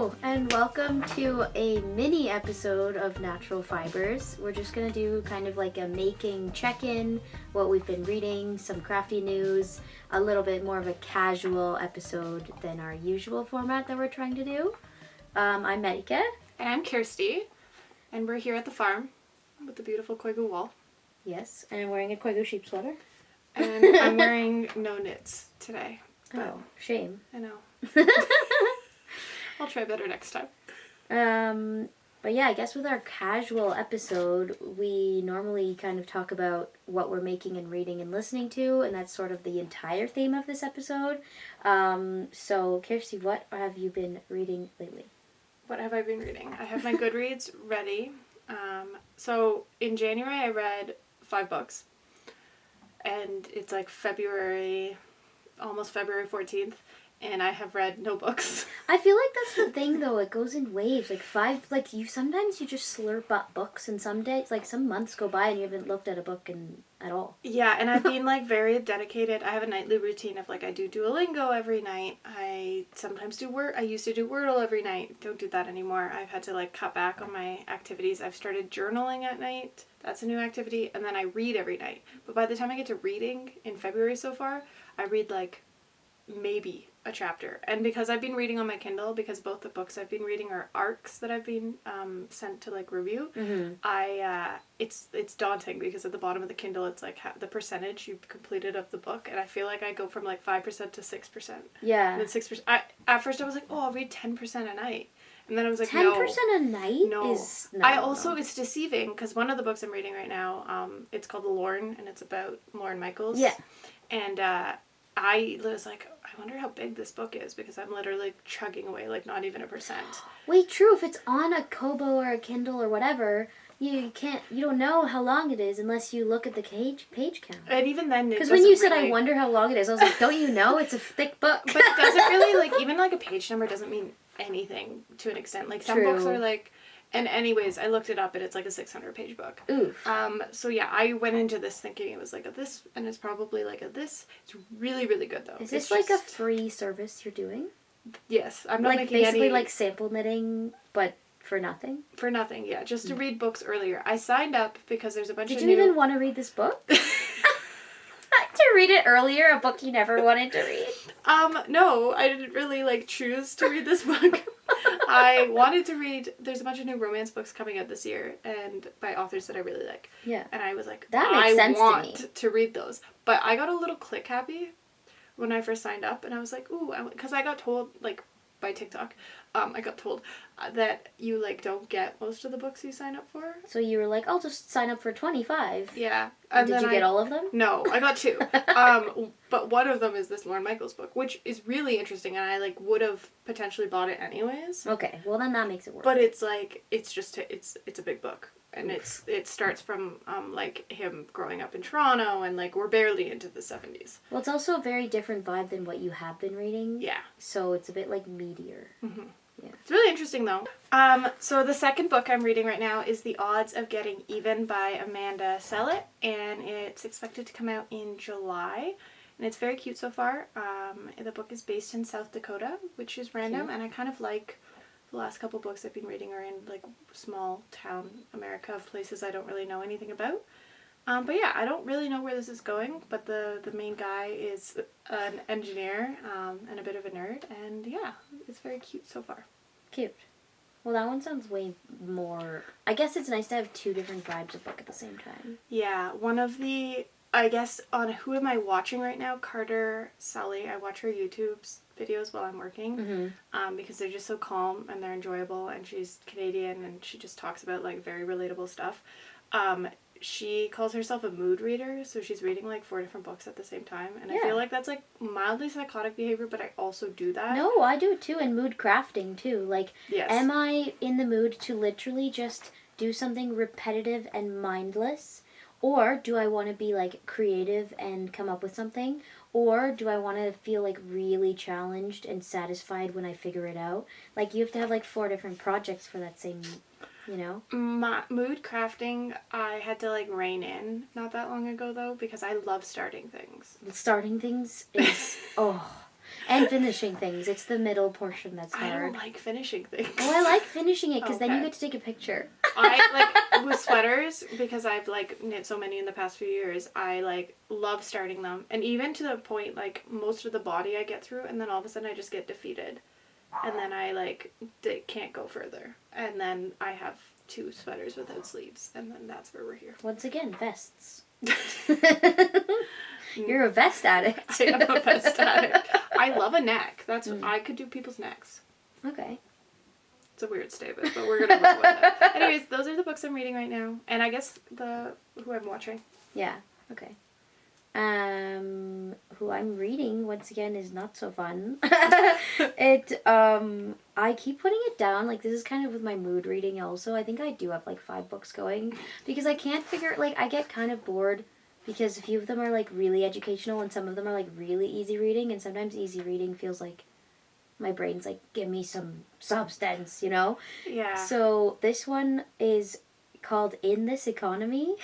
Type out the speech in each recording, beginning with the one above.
Hello, and welcome to a mini episode of Natural Fibres. We're just going to do kind of like a making check-in, what we've been reading, some crafty news, a little bit more of a casual episode than our usual format that we're trying to do. I'm Merike. And I'm Kersti, and we're here at the farm with the beautiful Koivu wall. Yes, and I'm wearing a Koivu sheep sweater. And I'm wearing no knits today. Oh, shame. I know. I'll try better next time. But yeah, I guess with our casual episode, we normally kind of talk about what we're making and reading and listening to, and that's sort of the entire theme of this episode. So, Kersti, what have you been reading lately? What have I been reading? I have my Goodreads ready. So in January I read 5 books, and it's like almost February 14th. And I have read no books. I feel like that's the thing, though. It goes in waves. Sometimes you just slurp up books, and some days, some months go by and you haven't looked at a book at all. Yeah, and I've been, very dedicated. I have a nightly routine of, I do Duolingo every night. I sometimes do I used to do Wordle every night. Don't do that anymore. I've had to, cut back on my activities. I've started journaling at night. That's a new activity. And then I read every night. But by the time I get to reading in February so far, I read, maybe a chapter. And because I've been reading on my Kindle, because both the books I've been reading are ARCs that I've been sent to review, it's daunting because at the bottom of the Kindle it's the percentage you've completed of the book, and I feel like I go from 5% to 6%. Yeah. And then 6%. At first I was I'll read 10% a night. And then I was 10% a night? No. Is... It's deceiving, because one of the books I'm reading right now, it's called Lorne, and it's about Lorne Michaels. Yeah. And I was I wonder how big this book is, because I'm literally chugging away not even a percent. Wait, true. If it's on a Kobo or a Kindle or whatever, you don't know how long it is unless you look at the page count. And even then, because when you said I wonder how long it is, I was like, don't you know? It's a thick book. But it doesn't really even a page number doesn't mean anything to an extent. Some True. books are and anyways, I looked it up, and it's a 600-page book. Oof. So yeah, I went into this thinking it was a this, and it's probably a this. It's really, really good, though. Is this a free service you're doing? Yes. I'm not making basically any... sample knitting, but for nothing? For nothing, yeah. Just to read books earlier. I signed up because there's a bunch of Did you even want to read this book? To read it earlier, a book you never wanted to read? No, I didn't really, choose to read this book. I wanted to read, there's a bunch of new romance books coming out this year, and by authors that I really like. Yeah. And I was that makes sense I want to me. to read those. But I got a little click happy when I first signed up, and I was ooh, because I got told, by TikTok, I got told that you, don't get most of the books you sign up for. So you were I'll just sign up for 25. Yeah. And did you get all of them? No, I got 2. But one of them is this Lorne Michaels book, which is really interesting, and I, would have potentially bought it anyways. Okay, well then that makes it work. But it's, it's a big book. And it starts from, him growing up in Toronto, and, we're barely into the 70s. Well, it's also a very different vibe than what you have been reading. Yeah. So it's a bit, meatier. Mm-hmm. Yeah. It's really interesting, though. So the second book I'm reading right now is The Odds of Getting Even by Amanda Sillett, and it's expected to come out in July. And it's very cute so far. The book is based in South Dakota, which is random, and I kind of like... The last couple books I've been reading are in, small town America of places I don't really know anything about. But yeah, I don't really know where this is going, but the main guy is an engineer and a bit of a nerd, and yeah, it's very cute so far. Cute. Well, that one sounds way more... I guess it's nice to have 2 different vibes of book at the same time. Yeah, one of the... I guess on Who Am I Watching right now, Carter Sully, I watch her YouTube videos while I'm working, because they're just so calm and they're enjoyable, and she's Canadian and she just talks about very relatable stuff. She calls herself a mood reader, so she's reading 4 different books at the same time, and I feel like that's mildly psychotic behavior, but I also do that. No, I do it too, and mood crafting too. Yes. Am I in the mood to literally just do something repetitive and mindless? Or do I want to be creative and come up with something? Or do I want to feel really challenged and satisfied when I figure it out? You have to have 4 different projects for that same, My mood crafting, I had to rein in not that long ago though, because I love starting things. Starting things is, And finishing things. It's the middle portion that's hard. I don't like finishing things. Oh, I like finishing it because then you Okay. get to take a picture. I like with sweaters, because I've like knit so many in the past few years, I like love starting them, and even to the point like most of the body I get through, and then all of a sudden I just get defeated, and then I like can't go further, and then I have 2 sweaters without sleeves, and then that's where we're here. Once again, vests. You're a vest addict. I am a vest addict. I love a neck. That's I could do people's necks. Okay. It's a weird statement, but we're gonna roll with it. Anyways, those are the books I'm reading right now, and I guess who I'm watching. Yeah. Okay. Who I'm reading once again is not so fun. I keep putting it down. Like, this is kind of with my mood reading also. I think I do have like 5 books going because I can't figure. Like, I get kind of bored because a few of them are like really educational and some of them are like really easy reading, and sometimes easy reading feels like my brain's like, give me some substance, you know? Yeah. So this one is called In This Economy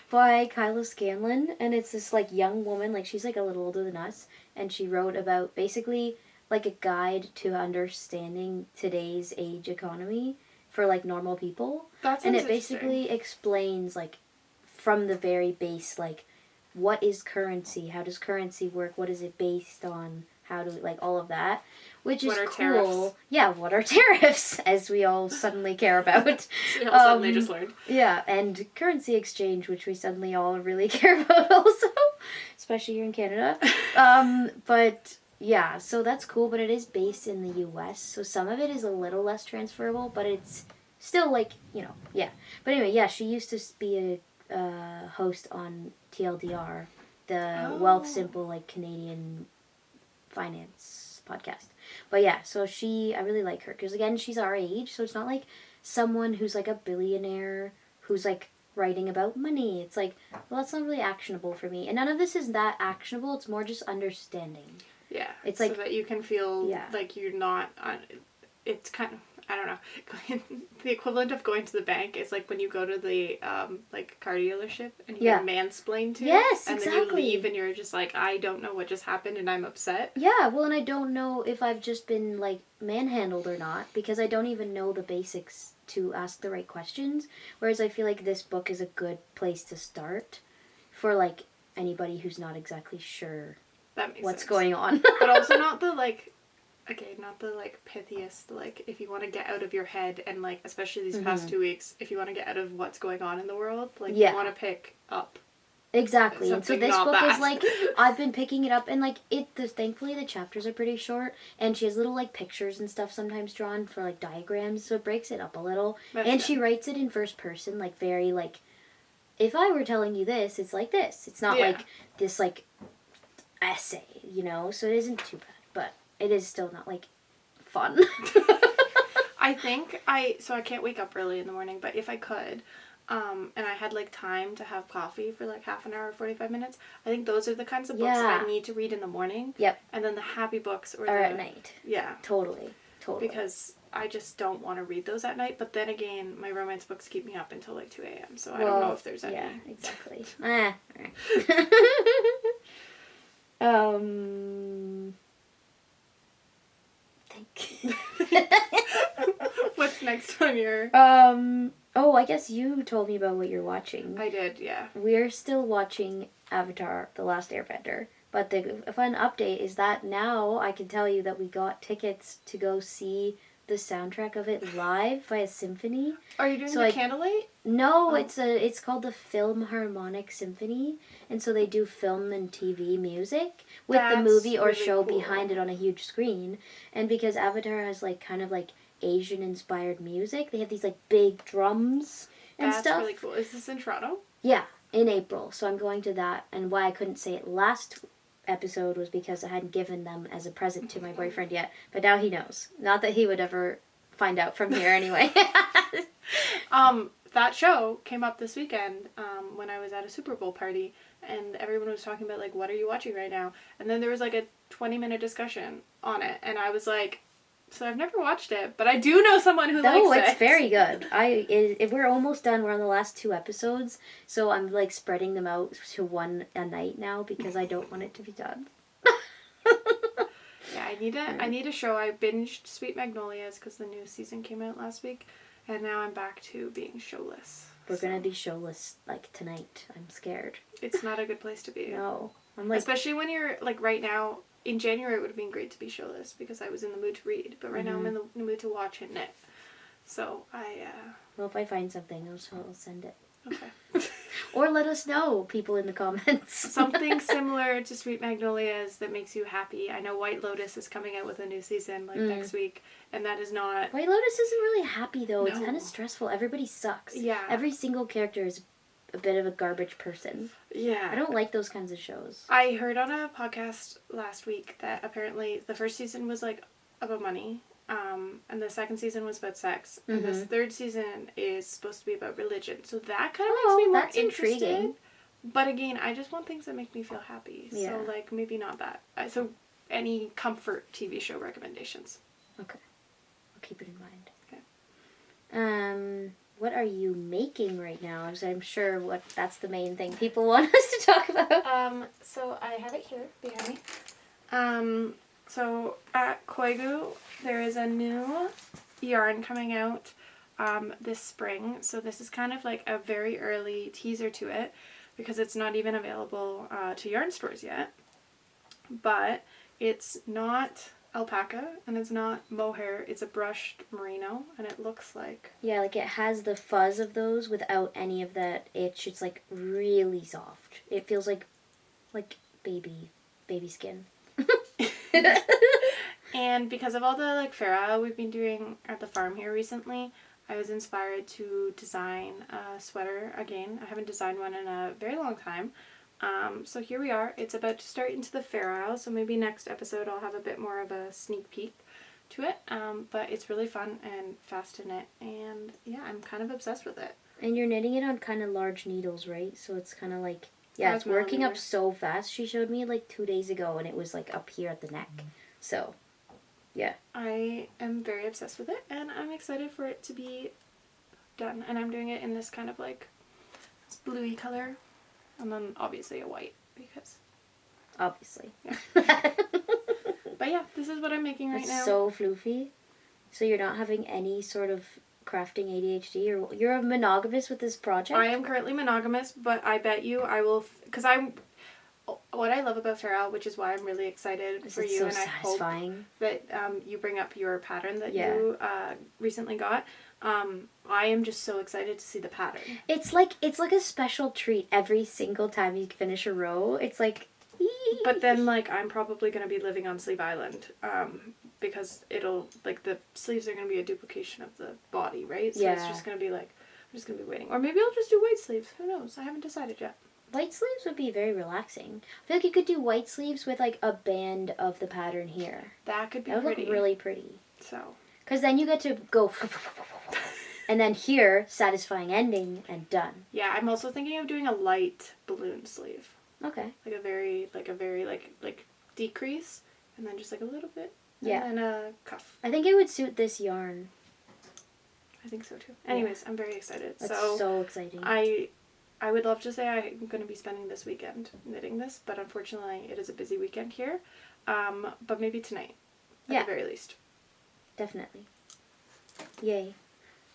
by Kyla Scanlon, and it's this like young woman, like she's like a little older than us, and she wrote about basically like a guide to understanding today's age economy for like normal people. That sounds and it interesting. basically explains like from the very base, like what is currency, how does currency work, what is it based on, how do like all of that, which is What are cool. tariffs? Yeah, what are tariffs, as we all suddenly care about. We all suddenly just learned. Yeah, and currency exchange, which we suddenly all really care about also, especially here in Canada. But yeah, so that's cool, but it is based in the US, so some of it is a little less transferable, but it's still like, you know, yeah. But anyway, yeah, she used to be a host on TLDR, the Wealth Simple, like, Canadian finance podcast. But yeah, so I really like her, because again, she's our age, so it's not like someone who's like a billionaire who's like writing about money. It's like, well, that's not really actionable for me, and none of this is that actionable. It's more just understanding. Yeah. It's so like, that you can feel yeah. like you're not it's kind of, I don't know, the equivalent of going to the bank is like when you go to the like car dealership and you get mansplained to. Yes, and exactly. then you leave and you're just like, I don't know what just happened and I'm upset. Yeah, well, and I don't know if I've just been like manhandled or not, because I don't even know the basics to ask the right questions. Whereas I feel like this book is a good place to start for like anybody who's not exactly sure That makes what's sense. going on. But also not the like, okay, not the like pithiest, like if you want to get out of your head and like, especially these past 2 weeks, if you want to get out of what's going on in the world, like you want to pick up. Exactly. And so Something this not book bad. is like, I've been picking it up, and like thankfully the chapters are pretty short, and she has little like pictures and stuff sometimes drawn for like diagrams, so it breaks it up a little. That's and good. she writes it in first person, like very like, if I were telling you this, it's like this. It's not like this like essay, you know? So it isn't too bad, but it is still not like fun. I think I can't wake up early in the morning, but if I could, and I had like time to have coffee for like half an hour or 45 minutes, I think those are the kinds of books that I need to read in the morning. Yep. And then the happy books or at night. Yeah. Totally. Because I just don't want to read those at night, but then again, my romance books keep me up until like 2 a.m., so I don't know if there's any. Yeah, exactly. What's next on your... Oh, I guess you told me about what you're watching. I did, yeah. We're still watching Avatar: The Last Airbender. But the fun update is that now I can tell you that we got tickets to go see the soundtrack of it live by a symphony. Are you doing the candlelight? No, it's called the Philharmonic Symphony, and so they do film and TV music with the movie or really show behind it on a huge screen. And because Avatar has like kind of like Asian inspired music, they have these like big drums and stuff. That's really cool. Is this in Toronto? Yeah, in April. So I'm going to that, and why I couldn't say it last episode was because I hadn't given them as a present to my boyfriend yet, but now he knows. Not that he would ever find out from here anyway. That show came up this weekend when I was at a Super Bowl party, and everyone was talking about like, what are you watching right now? And then there was like a 20-minute discussion on it, and I was like, so I've never watched it, but I do know someone who likes it. Oh, it's very good. If we're almost done, we're on the last 2 episodes, so I'm like spreading them out to one a night now because I don't want it to be done. I need a show. I binged Sweet Magnolias because the new season came out last week, and now I'm back to being showless. We're gonna be showless like tonight. I'm scared. It's not a good place to be. No, I'm like, especially when you're like right now. In January, it would have been great to be showless because I was in the mood to read, but right now I'm in the mood to watch and knit. So well, if I find something, I'll send it. Okay. Or let us know, people in the comments. Something similar to Sweet Magnolias that makes you happy. I know White Lotus is coming out with a new season next week, and that is not... White Lotus isn't really happy, though. No. It's kind of stressful. Everybody sucks. Yeah. Every single character is a bit of a garbage person. Yeah. I don't like those kinds of shows. I heard on a podcast last week that apparently the first season was about money, and the second season was about sex, and this third season is supposed to be about religion. So that kind of makes me more that's interested. intriguing. But again, I just want things that make me feel happy. Yeah. So maybe not that. So any comfort TV show recommendations? Okay, I'll keep it in mind. Okay. What are you making right now? Because I'm sure that's the main thing people want us to talk about. So I have it here behind me. So at Koigu, there is a new yarn coming out this spring. So this is kind of like a very early teaser to it because it's not even available to yarn stores yet. But it's not alpaca and it's not mohair. It's a brushed merino and it looks like... Yeah, like it has the fuzz of those without any of that itch. It's like really soft. It feels like baby skin. And because of all the farrow we've been doing at the farm here recently, I was inspired to design a sweater again. I haven't designed one in a very long time. So here we are. It's about to start into the farrow, so maybe next episode I'll have a bit more of a sneak peek to it. But it's really fun and fast to knit, and yeah, I'm kind of obsessed with it. And you're knitting it on kind of large needles, right? So it's kind of like... Yeah, it's working up so fast. She showed me 2 days ago, and it was up here at the neck. So, yeah. I am very obsessed with it, and I'm excited for it to be done. And I'm doing it in this kind of this bluey color, and then obviously a white because... Obviously. Yeah. But yeah, this is what I'm making right now. It's so floofy. So you're not having any sort of crafting ADHD, or you're a monogamous with this project? I am currently monogamous, but I bet you I will, because what I love about Farrell, which is why I'm really excited for you, so and satisfying. I hope that you bring up your pattern that you recently got. I am just so excited to see the pattern. It's like a special treat every single time you finish a row. It's like... But then, I'm probably going to be living on Sleeve Island, because it'll, the sleeves are going to be a duplication of the body, right? So it's just going to be I'm just going to be waiting. Or maybe I'll just do white sleeves. Who knows? I haven't decided yet. White sleeves would be very relaxing. I feel like you could do white sleeves with, a band of the pattern here. That could be pretty. That would look really pretty. So. Because then you get to go... And then here, satisfying ending, and done. Yeah, I'm also thinking of doing a light balloon sleeve. Okay. A very decrease, and then just a little bit, and then a cuff. I think it would suit this yarn. I think so too. Anyways, I'm very excited. That's so exciting. I would love to say I'm going to be spending this weekend knitting this, but unfortunately it is a busy weekend here. But maybe tonight, at the very least. Definitely. Yay.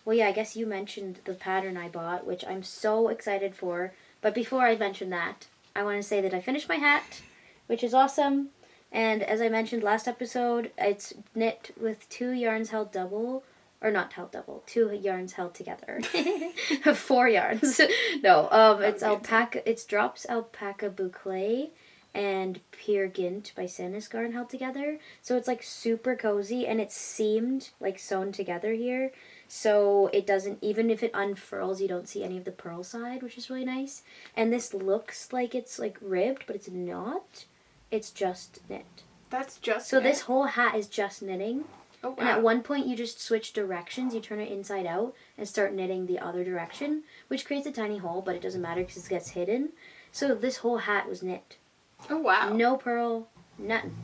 Well, yeah, I guess you mentioned the pattern I bought, which I'm so excited for. But before I mention that, I want to say that I finished my hat, which is awesome. And as I mentioned last episode, it's knit with 2 yarns held double. Or not held double. 2 yarns held together. 4 yarns. No, it's alpaca. It's Drops Alpaca Boucle and Peer Gynt by Sanus Garn held together. So it's super cozy, and it's seamed, sewn together here. So it doesn't, even if it unfurls, you don't see any of the purl side, which is really nice. And this looks like it's ribbed, but it's not. It's just knit. That's just So knit? This whole hat is just knitting. Oh, wow. And at one point you just switch directions, you turn it inside out and start knitting the other direction, which creates a tiny hole, but it doesn't matter because it gets hidden. So this whole hat was knit. Oh, wow. No purl, nothing.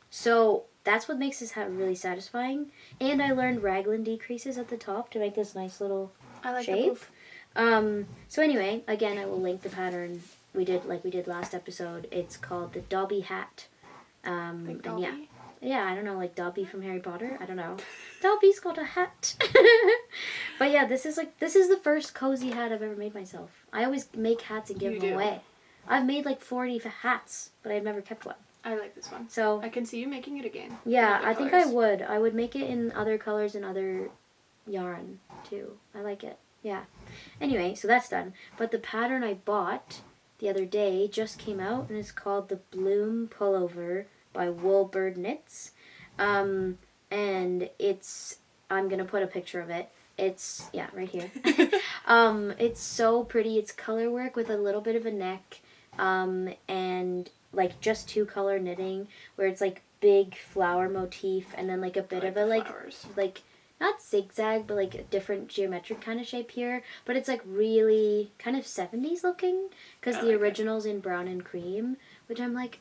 So that's what makes this hat really satisfying. And I learned raglan decreases at the top to make this nice little shape. So anyway, again, I will link the pattern we did last episode. It's called the Dobby hat. Dobby? And yeah, Yeah, I don't know, like Dobby from Harry Potter. I don't know. Dobby's got a hat. But yeah, this is the first cozy hat I've ever made myself. I always make hats and give them away. I've made like 40 hats, but I've never kept one. I like this one. So I can see you making it again. Yeah, I think I would. I would make it in other colors and other yarn too. I like it. Yeah. Anyway, so that's done. But the pattern I bought the other day just came out, and it's called the Bloom Pullover by Woolbird Knits. And it's, I'm going to put a picture of it. It's, yeah, right here. It's so pretty. It's color work with a little bit of a neck, and like just 2-color knitting, where it's like big flower motif and then like a bit of a like not zigzag, but like a different geometric kind of shape here. But it's like really kind of 70s looking, because the original's in brown and cream, which I'm like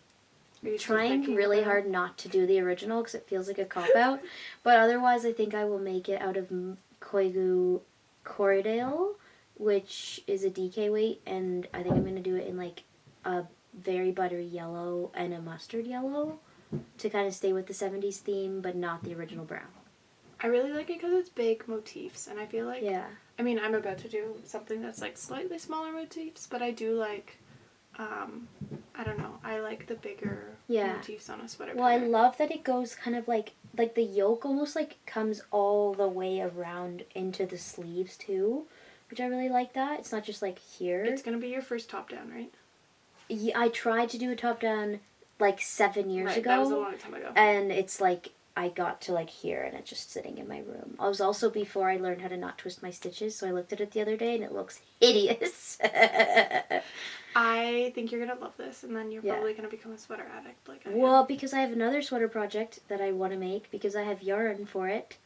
trying really hard not to do the original because it feels like a cop-out. But otherwise, I think I will make it out of Koigu Corridale, which is a DK weight, and I think I'm going to do it in like a very buttery yellow and a mustard yellow to kind of stay with the 70s theme, but not the original brown. I really like it because it's big motifs, and I feel like, yeah. I mean, I'm about to do something that's like slightly smaller motifs, but I do like, I don't know, I like the bigger motifs on a sweater pattern. I love that it goes kind of like the yoke almost like comes all the way around into the sleeves too, which I really like that. It's not just like here. It's going to be your first top down, right? Yeah, I tried to do a top down like 7 years ago. That was a long time ago. And it's like, I got to like here and it's just sitting in my room. I was also before I learned how to not twist my stitches, so I looked at it the other day and it looks hideous. I think you're going to love this, and then you're probably going to become a sweater addict like I am. Well, because I have another sweater project that I want to make, because I have yarn for it,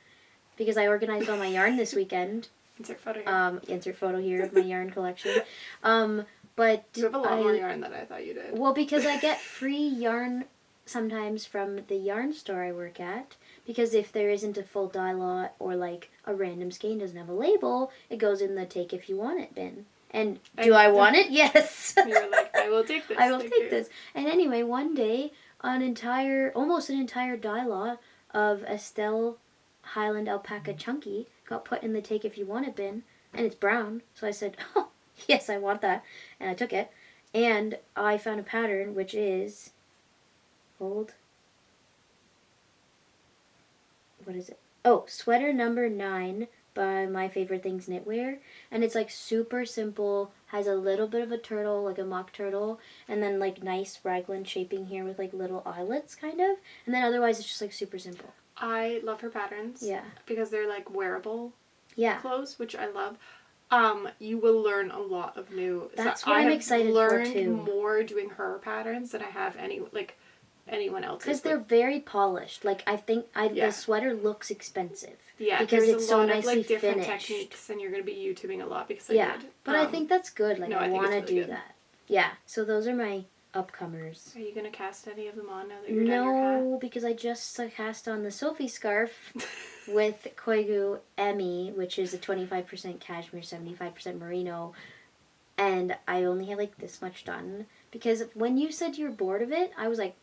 because I organized all my yarn this weekend. Insert photo here. Insert photo here of my yarn collection. But you have a lot more yarn than I thought you did. Well, because I get free yarn sometimes from the yarn store I work at, because if there isn't a full dye lot or like a random skein doesn't have a label, it goes in the take if you want it bin. And do I want it? Yes. You're like, I will take this. I will take this. And anyway, one day, almost an entire dye lot of Estelle Highland Alpaca Chunky got put in the take if you want it bin, and it's brown. So I said, oh, yes, I want that. And I took it. And I found a pattern which is, what is it? Oh, sweater number 9 by My Favorite Things Knitwear. And it's like super simple, has a little bit of a turtle, like a mock turtle, and then like nice raglan shaping here with like little eyelets kind of. And then otherwise it's just like super simple. I love her patterns. Yeah. Because they're like wearable clothes, which I love. You will learn a lot of new. That's what I'm excited for too. I have learned more doing her patterns than I have anyone else's. Because they're very polished. Like, I think the sweater looks expensive. Yeah, because there's it's a lot so nicely of different finished. techniques, and you're going to be YouTubing a lot because I did. But I think that's good. Like, I want to really do good. that. Yeah, so those are my upcomers. Are you going to cast any of them on now that you're done your hat? No, because I just cast on the Sophie scarf with Koigu Emmy, which is a 25% cashmere, 75% merino, and I only have like this much done. Because when you said you were bored of it, I was like,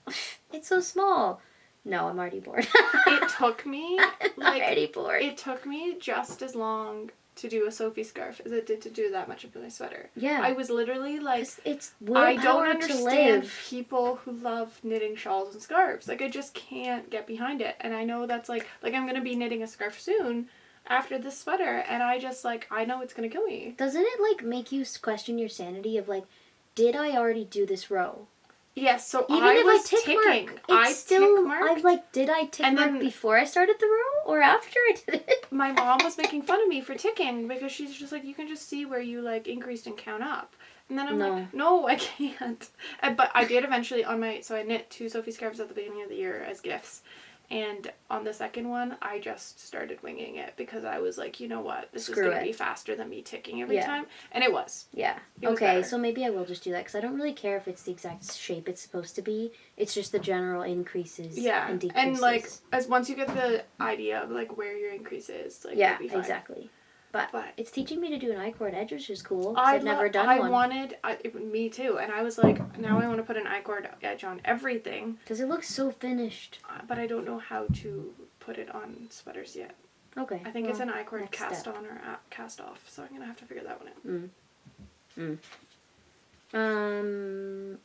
it's so small. No, I'm already bored. It took me already bored. It took me just as long to do a Sophie scarf as it did to do that much of my sweater. Yeah. I was literally like, it's I don't understand to live. people who love knitting shawls and scarves. Like, I just can't get behind it. And I know that's like I'm going to be knitting a scarf soon after this sweater, and I just I know it's going to kill me. Doesn't it make you question your sanity of did I already do this row? Yes, so even I if was I tick ticking. mark, I tick marked. Did I tick mark before I started the row or after I did it? My mom was making fun of me for ticking because she's just like, you can just see where you increased and count up. And then I'm like, no, I can't. But I did eventually so I knit 2 Sophie scarves at the beginning of the year as gifts. And on the second one, I just started winging it because I was like, you know what? This is going to be faster than me ticking every time. And it was. Yeah. Okay, so maybe I will just do that because I don't really care if it's the exact shape it's supposed to be. It's just the general increases and decreases. And as once you get the idea of where your increase is, yeah, exactly. But it's teaching me to do an I-cord edge, which is cool. I've never done one. Me too. And I was like, now I want to put an I-cord edge on everything. Because it looks so finished. But I don't know how to put it on sweaters yet. Okay. I think it's an I-cord cast on or cast off. So I'm going to have to figure that one out.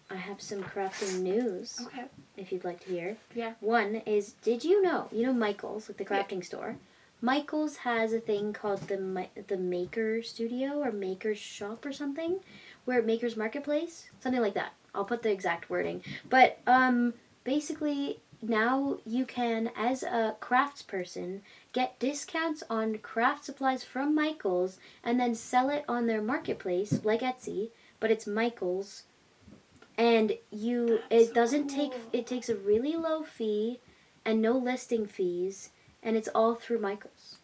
I have some crafting news. Okay. If you'd like to hear. Yeah. One is, did you know Michael's, like the crafting store? Michael's has a thing called the Maker Studio or Maker's Shop or something, where Maker's Marketplace, something like that. I'll put the exact wording. But basically now you can, as a craftsperson, get discounts on craft supplies from Michael's and then sell it on their marketplace, like Etsy, but it's Michael's. And it takes a really low fee and no listing fees, and it's all through Michael's.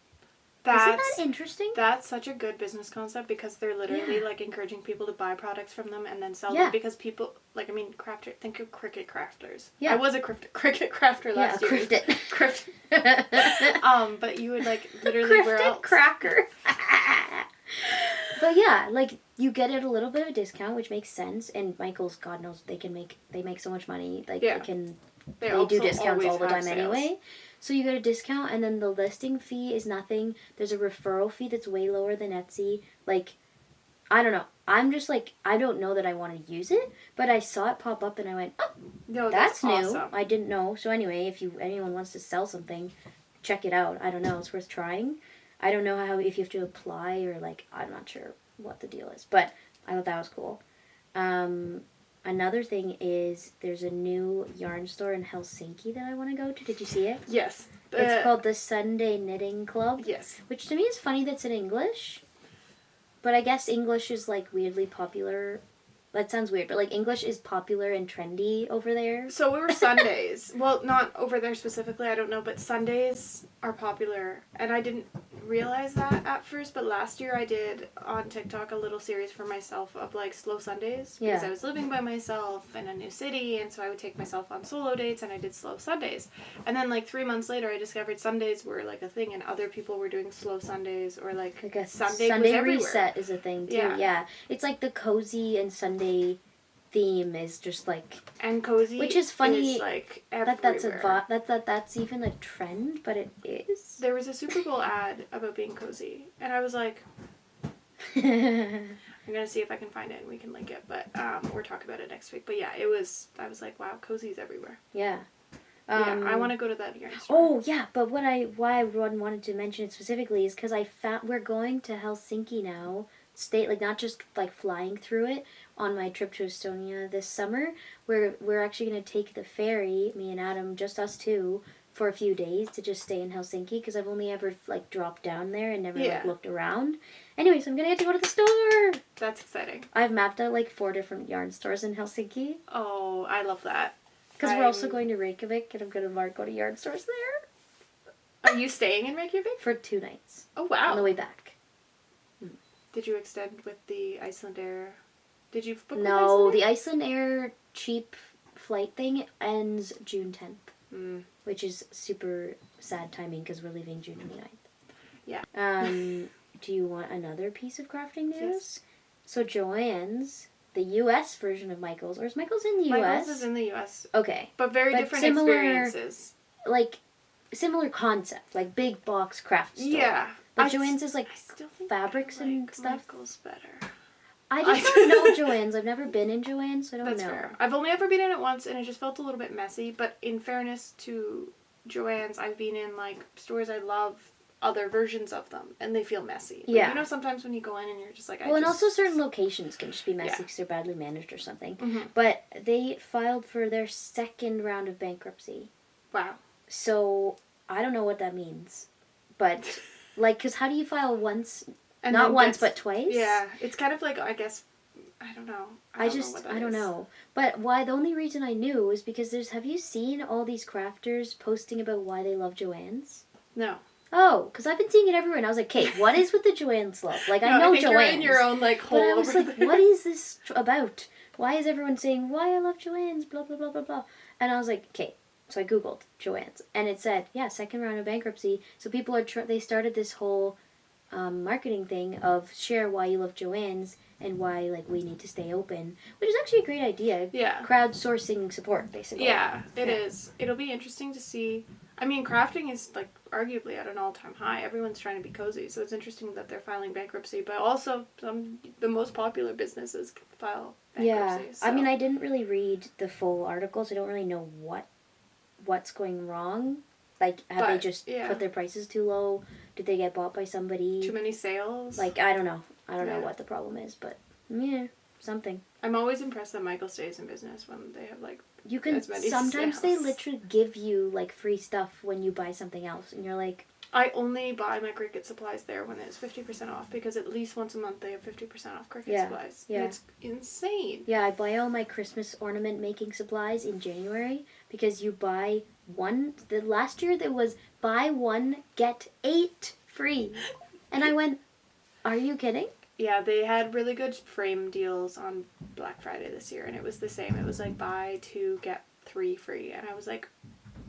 Isn't that interesting? That's such a good business concept because they're literally like encouraging people to buy products from them and then sell them because people, like, I mean, think of cricket crafters. Yeah. I was a cricket crafter last year. Crift. But you would like literally where else? Cracker. But yeah, like you get it a little bit of a discount, which makes sense. And Michael's, God knows, they make so much money. Like they do discounts all the time anyway. So you get a discount, and then the listing fee is nothing. There's a referral fee that's way lower than Etsy. Like, I don't know. I'm just like, I don't know that I want to use it, but I saw it pop up and I went, oh, no, that's new. Awesome. I didn't know. So anyway, if anyone wants to sell something, check it out. I don't know. It's worth trying. I don't know if you have to apply or like, I'm not sure what the deal is, but I thought that was cool. Another thing is there's a new yarn store in Helsinki that I want to go to. Did you see it? Yes. It's called the Sunday Knitting Club. Yes. Which to me is funny that's in English. But I guess English is like weirdly popular. That sounds weird, but like English is popular and trendy over there. So we were Sundays. Well, not over there specifically, I don't know, but Sundays are popular. And I didn't realize that at first, but last year I did on TikTok a little series for myself of like slow Sundays. Because I was living by myself in a new city, and so I would take myself on solo dates and I did slow Sundays. And then like 3 months later I discovered Sundays were like a thing and other people were doing slow Sundays or like a Sunday reset is a thing too. Yeah. It's like the cozy and Sunday theme is just like and cozy, which is funny is like everywhere. That's even a trend, but it is. There was a Super Bowl ad about being cozy, and I was like, I'm gonna see if I can find it and we can link it, but we're talking about it next week. But yeah, I was like, wow, cozy's everywhere. Yeah. I want to go to that yarn store. Oh yeah, but why I wanted to mention it specifically is because I found we're going to Helsinki now. Like not just like flying through it on my trip to Estonia this summer. We're actually going to take the ferry, me and Adam, just us two, for a few days to just stay in Helsinki because I've only ever like dropped down there and never like looked around. Anyway, so I'm going to get to go to the store. That's exciting. I've mapped out like 4 different yarn stores in Helsinki. Oh, I love that. Because we're also going to Reykjavik and I'm going to go to yarn stores there. Are you staying in Reykjavik? For 2 nights. Oh, wow. On the way back. Did you extend with the Iceland Air? Did you book No, the Iceland Air cheap flight thing ends June 10th. Which is super sad timing because we're leaving June 29th. Yeah. Do you want another piece of crafting news? Yes. So Joann's, the U.S. version of Michael's, or is Michael's in the U.S.? Michael's is in the U.S. Okay. But different experiences. Like, similar concept, like big box craft store. Yeah. But Joann's is like fabrics and stuff. Michael's better. I just don't know Joann's. I've never been in Joann's, so I don't know. That's fair. I've only ever been in it once, and it just felt a little bit messy. But in fairness to Joann's, I've been in like stores I love other versions of them, and they feel messy. But, you know, sometimes when you go in and you're just like, and also certain locations can just be messy because they're badly managed or something. Mm-hmm. But they filed for their 2nd round of bankruptcy. Wow. So I don't know what that means, but. Like, because how do you file once, and not once, but twice? Yeah, it's kind of like, I guess, I don't know. I don't know. But the only reason I knew is because have you seen all these crafters posting about why they love Joann's? No. Oh, because I've been seeing it everywhere, and I was like, Kate, what is with the Joann's love? Like, I know Joann's. You're in your own, like, hole. But I was like, what is this about? Why is everyone saying, why I love Joann's, blah, blah, blah, blah, blah. And I was like, Kate. So I Googled Joann's, and it said, 2nd round of bankruptcy. So people they started this whole marketing thing of share why you love Joann's and why like we need to stay open, which is actually a great idea. Yeah. Crowdsourcing support, basically. Yeah, it is. It'll be interesting to see. I mean, crafting is like arguably at an all-time high. Everyone's trying to be cozy, so it's interesting that they're filing bankruptcy. But also, the most popular businesses file bankruptcy. Yeah, So. I mean, I didn't really read the full articles. I don't really know what's going wrong. Like, have they just put their prices too low? Did they get bought by somebody? Too many sales? Like, I don't know. I don't know what the problem is, but yeah, something. I'm always impressed that Michael stays in business when they have like you can as many sometimes sales. they literally give you like free stuff when you buy something else, and you're like. I only buy my Cricut supplies there when it's 50% off because at least once a month they have 50% off Cricut supplies. Yeah. And it's insane. Yeah, I buy all my Christmas ornament making supplies in January because you buy one. The last year there was buy one get 8 free, and I went, "Are you kidding?" Yeah, they had really good frame deals on Black Friday this year, and it was the same. It was like buy 2 get 3 free, and I was like,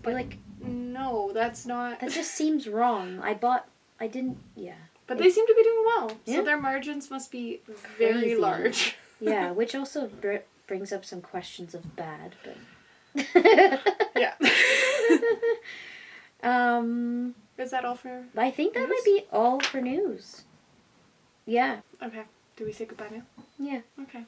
"But like, no, that's not." That just seems wrong. I didn't. Yeah. But they seem to be doing well, Yeah. so their margins must be very Crazy. large. Yeah, which also brings up some questions of bad, but. Yeah. Um. Is that all for? I think that news? might be all for news. Yeah. Okay. Do we say goodbye now? Yeah. Okay.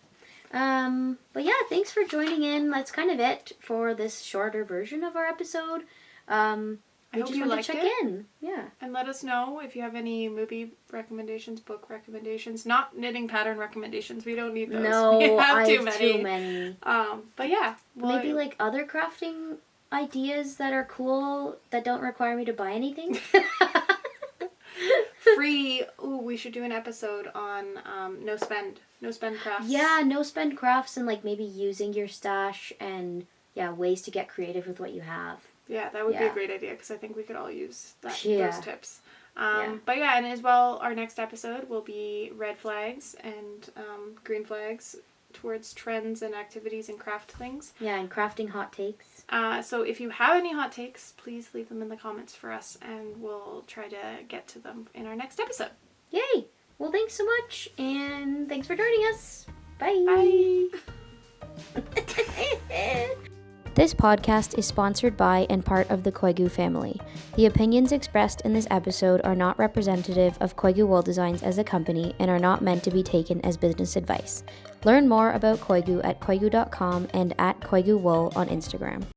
But yeah, thanks for joining in. That's kind of it for this shorter version of our episode. We hope just you wanted liked to check it. in. Yeah. And let us know if you have any movie recommendations, book recommendations, not knitting pattern recommendations. We don't need those. No, we have I too have many. too many. But yeah. Maybe like other crafting ideas that are cool that don't require me to buy anything. free. Ooh, we should do an episode on no spend crafts. Yeah, no spend crafts and like maybe using your stash and ways to get creative with what you have. Yeah, that would be a great idea because I think we could all use those tips. Yeah. But yeah, and as well, our next episode will be red flags and green flags towards trends and activities and craft things. Yeah, and crafting hot takes. So if you have any hot takes, please leave them in the comments for us and we'll try to get to them in our next episode. Yay! Well, thanks so much, and thanks for joining us. Bye! Bye! This podcast is sponsored by and part of the Koigu family. The opinions expressed in this episode are not representative of Koigu Wool Designs as a company and are not meant to be taken as business advice. Learn more about Koigu at koigu.com and at Koigu Wool on Instagram.